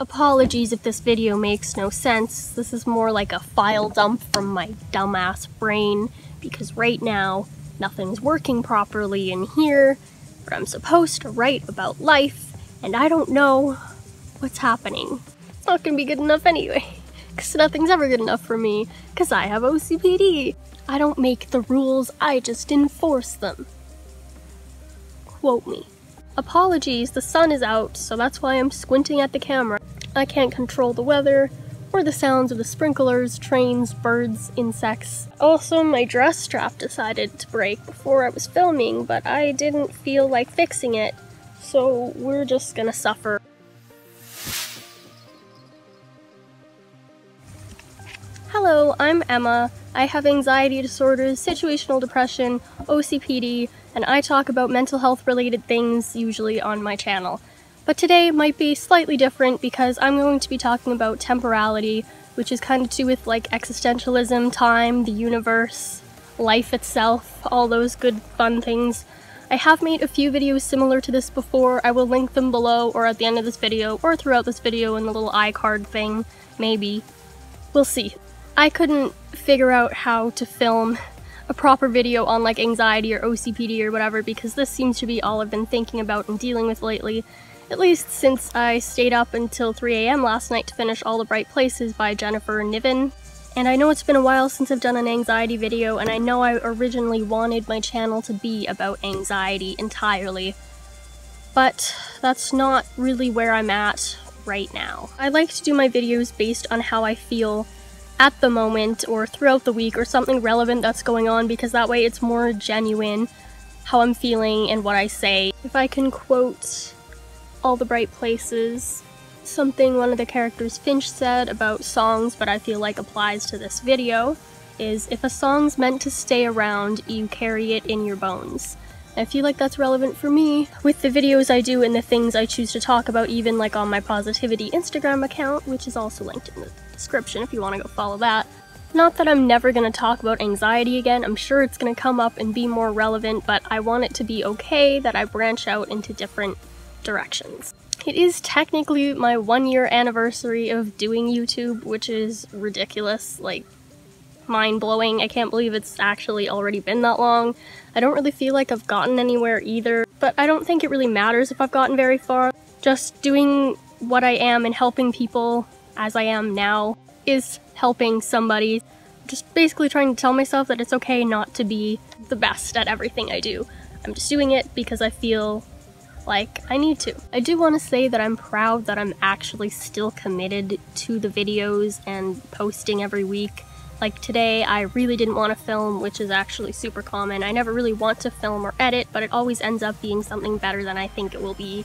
Apologies if this video makes no sense. This is more like a file dump from my dumbass brain, because right now, nothing's working properly in here, where I'm supposed to write about life, and I don't know what's happening. It's not gonna be good enough anyway, because nothing's ever good enough for me, because I have OCPD. I don't make the rules, I just enforce them. Quote me. Apologies, the sun is out, so that's why I'm squinting at the camera. I can't control the weather, or the sounds of the sprinklers, trains, birds, insects. Also, my dress strap decided to break before I was filming, but I didn't feel like fixing it, so we're just gonna suffer. Hello, I'm Emma. I have anxiety disorders, situational depression, OCPD, and I talk about mental health related things usually on my channel. But today might be slightly different because I'm going to be talking about temporality, which is kind of to do with like existentialism, time, the universe, life itself, all those good fun things. I have made a few videos similar to this before. I will link them below or at the end of this video or throughout this video in the little iCard thing, maybe. We'll see. I couldn't figure out how to film a proper video on like anxiety or OCPD or whatever because this seems to be all I've been thinking about and dealing with lately, at least since I stayed up until 3 AM last night to finish All the Bright Places by Jennifer Niven. And I know it's been a while since I've done an anxiety video, and I know I originally wanted my channel to be about anxiety entirely, but that's not really where I'm at right now. I like to do my videos based on how I feel at the moment or throughout the week or something relevant that's going on because that way it's more genuine how I'm feeling and what I say. If I can quote All the Bright Places, something one of the characters Finch said about songs but I feel like applies to this video is, if a song's meant to stay around, you carry it in your bones. I feel like that's relevant for me with the videos I do and the things I choose to talk about, even like on my Positivity Instagram account, which is also linked in the description if you want to go follow that. Not that I'm never going to talk about anxiety again, I'm sure it's going to come up and be more relevant, but I want it to be okay that I branch out into different directions. It is technically my 1-year anniversary of doing YouTube, which is ridiculous, like mind-blowing. I can't believe it's actually already been that long. I don't really feel like I've gotten anywhere either, but I don't think it really matters if I've gotten very far. Just doing what I am and helping people as I am now is helping somebody. Just basically trying to tell myself that it's okay not to be the best at everything I do. I'm just doing it because I feel like I need to. I do want to say that I'm proud that I'm actually still committed to the videos and posting every week. Like today, I really didn't want to film, which is actually super common. I never really want to film or edit, but it always ends up being something better than I think it will be.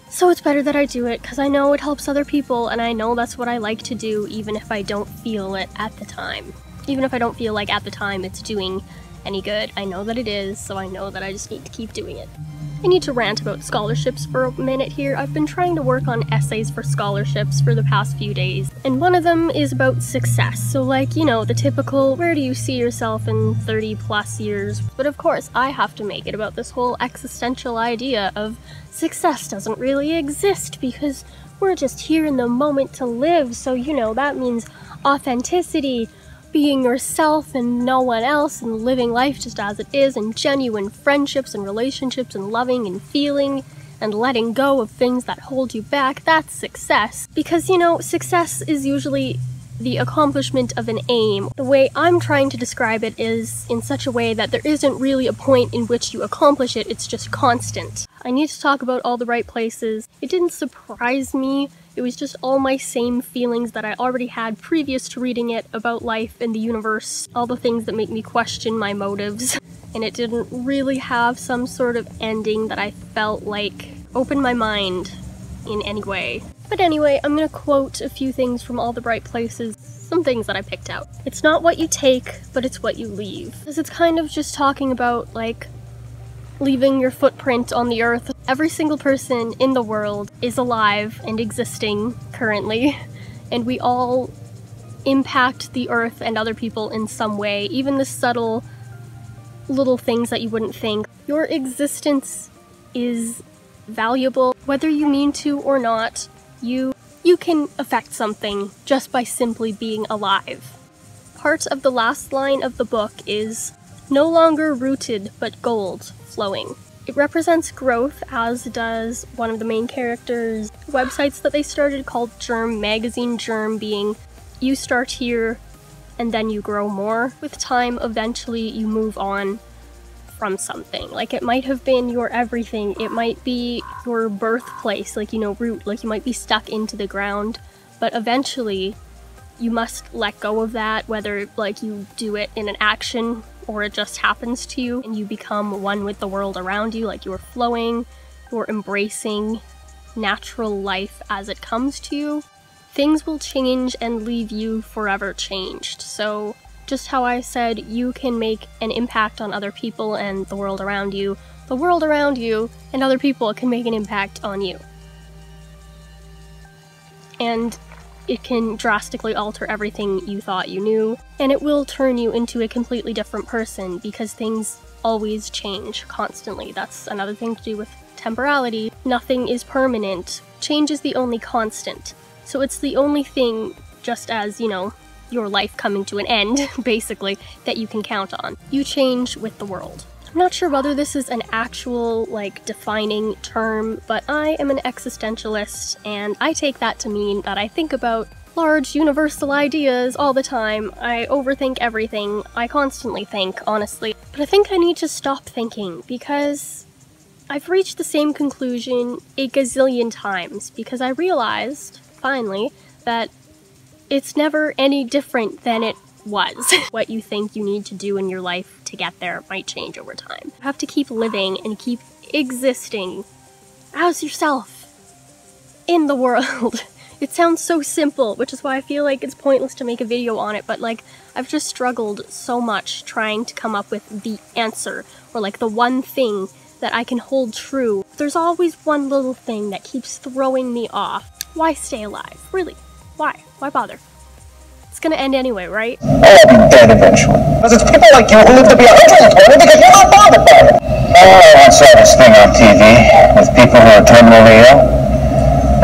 So it's better that I do it, because I know it helps other people, and I know that's what I like to do, even if I don't feel it at the time. Even if I don't feel like at the time it's doing any good, I know that it is, so I know that I just need to keep doing it. I need to rant about scholarships for a minute here. I've been trying to work on essays for scholarships for the past few days, and one of them is about success. So like, you know, the typical, where do you see yourself in 30 plus years? But of course, I have to make it about this whole existential idea of success doesn't really exist because we're just here in the moment to live. So, you know, that means authenticity, being yourself and no one else, and living life just as it is, and genuine friendships and relationships, and loving and feeling and letting go of things that hold you back. That's success. Because, you know, success is usually the accomplishment of an aim. The way I'm trying to describe it is in such a way that there isn't really a point in which you accomplish it, it's just constant. I need to talk about All the Bright Places. It didn't surprise me. It was just all my same feelings that I already had previous to reading it about life and the universe, all the things that make me question my motives. And it didn't really have some sort of ending that I felt like opened my mind in any way. But anyway, I'm gonna quote a few things from All the Bright Places, some things that I picked out. It's not what you take, but it's what you leave. Because it's kind of just talking about, like, leaving your footprint on the earth. Every single person in the world is alive and existing currently, and we all impact the earth and other people in some way, even the subtle little things that you wouldn't think. Your existence is valuable, whether you mean to or not. You you can affect something just by simply being alive. Part of the last line of the book is, "No longer rooted, but gold flowing." It represents growth, as does one of the main characters' websites that they started called Germ Magazine. Germ being, you start here, and then you grow more. With time, eventually you move on from something. Like, it might have been your everything, it might be your birthplace, like, root, like you might be stuck into the ground, but eventually you must let go of that, whether like you do it in an action or it just happens to you, and you become one with the world around you, like you're flowing, you're embracing natural life as it comes to you. Things will change and leave you forever changed. So just how I said you can make an impact on other people and the world around you and other people can make an impact on you. And it can drastically alter everything you thought you knew, and it will turn you into a completely different person because things always change constantly. That's another thing to do with temporality. Nothing is permanent. Change is the only constant. So it's the only thing, just as, your life coming to an end, basically, that you can count on. You change with the world. I'm not sure whether this is an actual, defining term, but I am an existentialist, and I take that to mean that I think about large universal ideas all the time. I overthink everything. I constantly think, honestly. But I think I need to stop thinking, because I've reached the same conclusion a gazillion times, because I realized, finally, that it's never any different than it was. What you think you need to do in your life to get there might change over time. You have to keep living and keep existing as yourself in the world. It sounds so simple, which is why I feel like it's pointless to make a video on it, but I've just struggled so much trying to come up with the answer, or the one thing that I can hold true. There's always one little thing that keeps throwing me off. Why stay alive? Really? Why? Why bother? It's gonna end anyway, right? I'll be dead eventually. Because it's people like you who live to be 120 because you're not bothered by it. Oh, I saw this thing on TV with people who are terminally ill.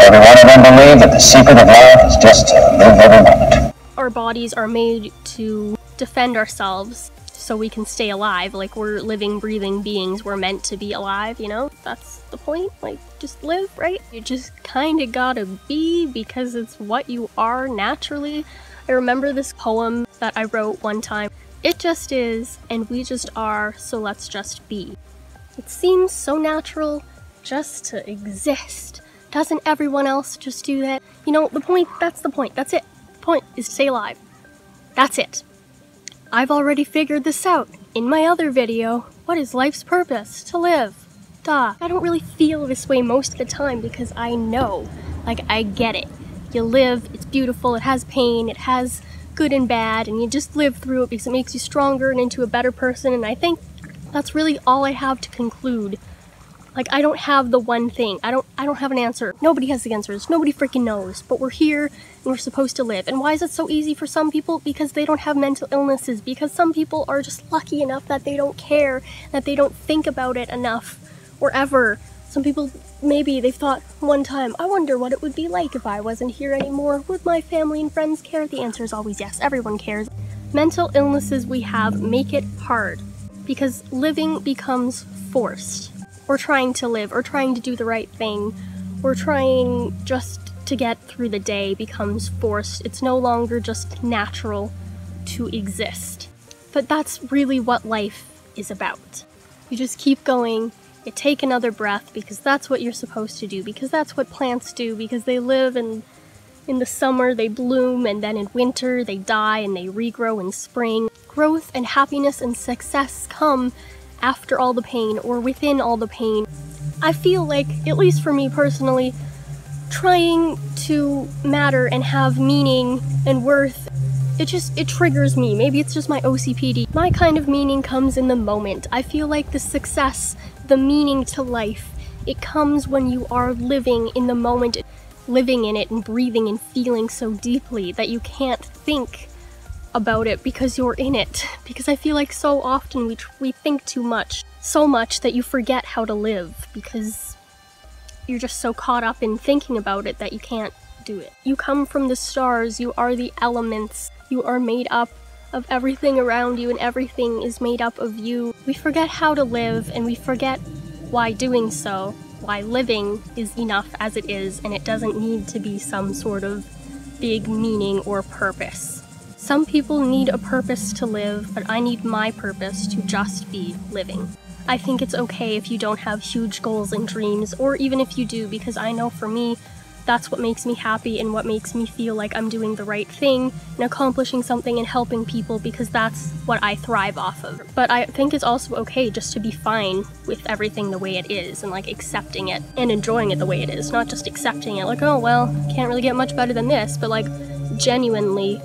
Every one of them believe that the secret of life is just to live every moment. Our bodies are made to defend ourselves so we can stay alive. We're living, breathing beings. We're meant to be alive, That's the point. Just live, right? You just kinda gotta be because it's what you are naturally. I remember this poem that I wrote one time. It just is, and we just are, so let's just be. It seems so natural just to exist. Doesn't everyone else just do that? The point, that's the point, that's it. The point is to stay alive. That's it. I've already figured this out in my other video. What is life's purpose? To live. Duh. I don't really feel this way most of the time because I know. I get it. You live, it's beautiful, it has pain, it has good and bad, and you just live through it because it makes you stronger and into a better person, and I think that's really all I have to conclude. I don't have the one thing. I don't have an answer. Nobody has the answers. Nobody freaking knows. But we're here, and we're supposed to live. And why is it so easy for some people? Because they don't have mental illnesses. Because some people are just lucky enough that they don't care, that they don't think about it enough, or ever. Some people, maybe they've thought one time, I wonder what it would be like if I wasn't here anymore. Would my family and friends care? The answer is always yes. Everyone cares. Mental illnesses we have make it hard because living becomes forced. Or trying to live, or trying to do the right thing, or trying just to get through the day becomes forced. It's no longer just natural to exist. But that's really what life is about. You just keep going. You take another breath because that's what you're supposed to do, because that's what plants do, because they live and in the summer they bloom, and then in winter they die and they regrow in spring. Growth and happiness and success come after all the pain, or within all the pain. I feel like, at least for me personally, trying to matter and have meaning and worth, it triggers me. Maybe it's just my OCPD. My kind of meaning comes in the moment. I feel like the success, the meaning to life, it comes when you are living in the moment, living in it and breathing and feeling so deeply that you can't think about it because you're in it. Because I feel like so often we think too much. So much that you forget how to live because you're just so caught up in thinking about it that you can't do it. You come from the stars, you are the elements, you are made up of everything around you and everything is made up of you. We forget how to live and we forget why doing so, why living is enough as it is and it doesn't need to be some sort of big meaning or purpose. Some people need a purpose to live, but I need my purpose to just be living. I think it's okay if you don't have huge goals and dreams, or even if you do, because I know for me, that's what makes me happy and what makes me feel like I'm doing the right thing and accomplishing something and helping people, because that's what I thrive off of. But I think it's also okay just to be fine with everything the way it is and like accepting it and enjoying it the way it is, not just accepting it like, oh well, can't really get much better than this, but like genuinely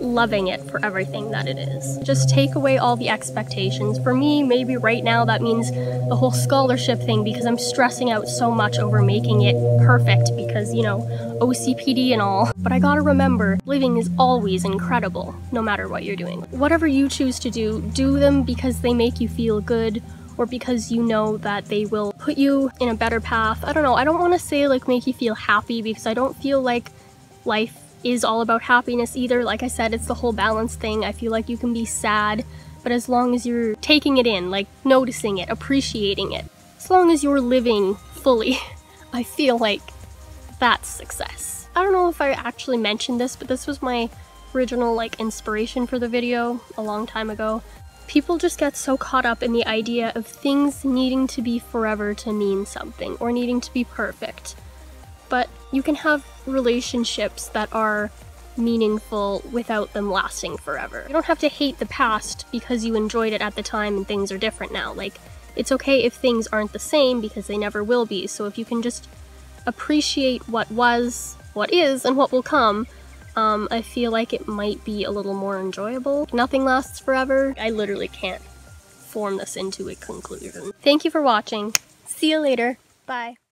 loving it for everything that it is. Just take away all the expectations. For me, maybe right now that means the whole scholarship thing, because I'm stressing out so much over making it perfect because, you know, OCPD and all. But I gotta remember, living is always incredible, no matter what you're doing. Whatever you choose to do, do them because they make you feel good, or because you know that they will put you in a better path. I don't know, I don't want to say like make you feel happy, because I don't feel like life is all about happiness either. Like I said, it's the whole balance thing. I feel like you can be sad, but as long as you're taking it in, like noticing it, appreciating it, as long as you're living fully, I feel like that's success. I don't know if I actually mentioned this, but this was my original like inspiration for the video a long time ago. People just get so caught up in the idea of things needing to be forever to mean something, or needing to be perfect. But you can have relationships that are meaningful without them lasting forever. You don't have to hate the past because you enjoyed it at the time and things are different now. Like, it's okay if things aren't the same, because they never will be. So if you can just appreciate what was, what is, and what will come, I feel like it might be a little more enjoyable. Nothing lasts forever. I literally can't form this into a conclusion. Thank you for watching. See you later. Bye.